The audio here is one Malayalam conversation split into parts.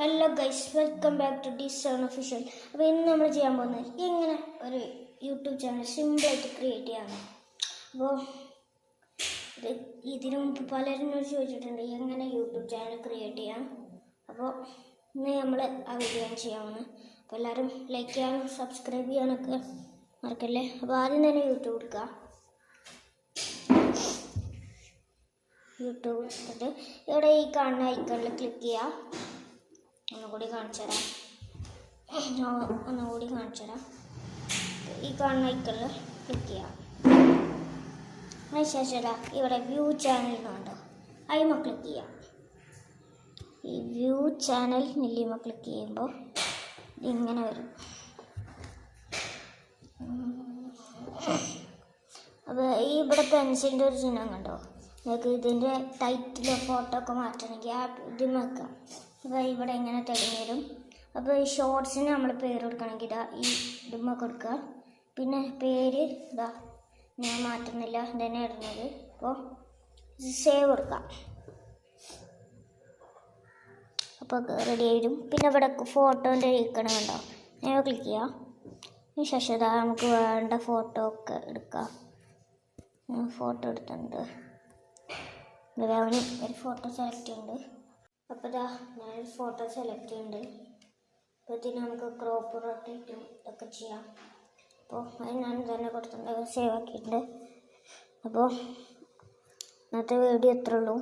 Hello guys, welcome back to Dyson official. അപ്പോൾ ഇന്ന് നമ്മൾ ചെയ്യാൻ പോകുന്നത് എങ്ങനെ ഒരു യൂട്യൂബ് ചാനൽ സിമ്പിളായിട്ട് ക്രിയേറ്റ് ചെയ്യാമെന്ന്. അപ്പോൾ ഇതിനു മുമ്പ് പലരും ചോദിച്ചിട്ടുണ്ട് എങ്ങനെ യൂട്യൂബ് ചാനൽ ക്രിയേറ്റ് ചെയ്യാം. അപ്പോൾ ഇന്ന് നമ്മൾ ആ വീഡിയോ ചെയ്യാമെന്ന്. അപ്പോൾ എല്ലാവരും ലൈക്ക് ചെയ്യാനും സബ്സ്ക്രൈബ് ചെയ്യാനൊക്കെ മറക്കല്ലേ. അപ്പോൾ ആദ്യം തന്നെ യൂട്യൂബ് എടുക്കുക. യൂട്യൂബ് എടുത്തിട്ട് ഇവിടെ ഈ കാണുന്ന ഐക്കണിൽ ക്ലിക്ക് ചെയ്യുക. ഒന്നുകൂടി കാണിച്ചു തരാം. ഈ കാണുന്ന ഐക്കണിൽ ക്ലിക്ക് ചെയ്യാം. അതിനുശേഷം ഇവിടെ വ്യൂ ചാനൽ എന്നുണ്ടോ, അതിമ ക്ലിക്ക് ചെയ്യാം. ഈ വ്യൂ ചാനൽ നെല്ലിമ ക്ലിക്ക് ചെയ്യുമ്പോൾ ഇങ്ങനെ വരും. അപ്പോൾ ഈ ഇവിടെ പെൻസിലിൻ്റെ ഒരു ചിഹ്നം കണ്ടോ, നിങ്ങൾക്ക് ഇതിൻ്റെ ടൈറ്റിലോ ഫോട്ടോ ഒക്കെ മാറ്റണമെങ്കിൽ ആ ഇതിൽ വെക്കാം. അപ്പോൾ ഇവിടെ ഇങ്ങനെ തെളിഞ്ഞ് വരും. അപ്പോൾ ഈ ഷോർട്സിന് നമ്മൾ പേര് കൊടുക്കണമെങ്കിൽ ഇതാ ഈ ഇതുമ്മ കൊടുക്കുക. പിന്നെ പേര് ഇതാ ഞാൻ മാറ്റുന്നില്ല, ഇതന്നെ ഇടുന്നത്. അപ്പോൾ സേവ് കൊടുക്കാം. അപ്പോൾ റെഡി ആയിടും. പിന്നെ ഇവിടെ ഫോട്ടോൻ്റെ ഐക്കൺ കണ്ടോ, ഞാൻ ക്ലിക്ക് ചെയ്യാം. അതിന് ശേഷം ഇതാ നമുക്ക് വേണ്ട ഫോട്ടോ ഒക്കെ എടുക്കാം. ഫോട്ടോ എടുത്തിട്ടുണ്ട്. അവന് ഒരു ഫോട്ടോ സെലക്ട് ചെയ്യുന്നുണ്ട്. അപ്പോൾ ഇതാ ഞാനൊരു ഫോട്ടോ സെലക്ട് ചെയ്യുന്നുണ്ട്. അപ്പോൾ ഇതിന് നമുക്ക് ക്രോപ്പ് റൊട്ടേറ്റും ഇതൊക്കെ ചെയ്യാം. അപ്പോൾ അത് ഞാൻ തന്നെ കൊടുത്തിട്ടുണ്ട്, സേവ് ആക്കിയിട്ടുണ്ട്. അപ്പോൾ ഇന്നത്തെ വീഡിയോ എത്ര ഉള്ളൂ.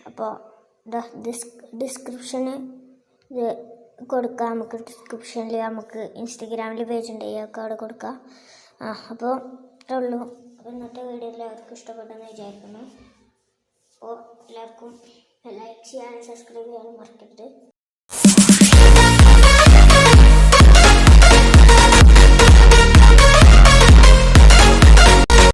അപ്പോൾ ഇതാ ഡിസ്ക്രിപ്ഷന് ഇത് കൊടുക്കാം. നമുക്ക് ഡിസ്ക്രിപ്ഷനിൽ നമുക്ക് ഇൻസ്റ്റഗ്രാമിൽ പേജ് ഉണ്ട്, ഒക്കെ അവിടെ കൊടുക്കാം. അപ്പോൾ ഇത്രേ ഉള്ളൂ. അപ്പോൾ ഇന്നത്തെ വീഡിയോ എല്ലാവർക്കും ഇഷ്ടപ്പെട്ടെന്ന് വിചാരിക്കുന്നു. അപ്പോൾ എല്ലാവർക്കും ലൈക്ക് ചെയ്യാനും സബ്സ്ക്രൈബ് ചെയ്യാനും മറക്കരുത്.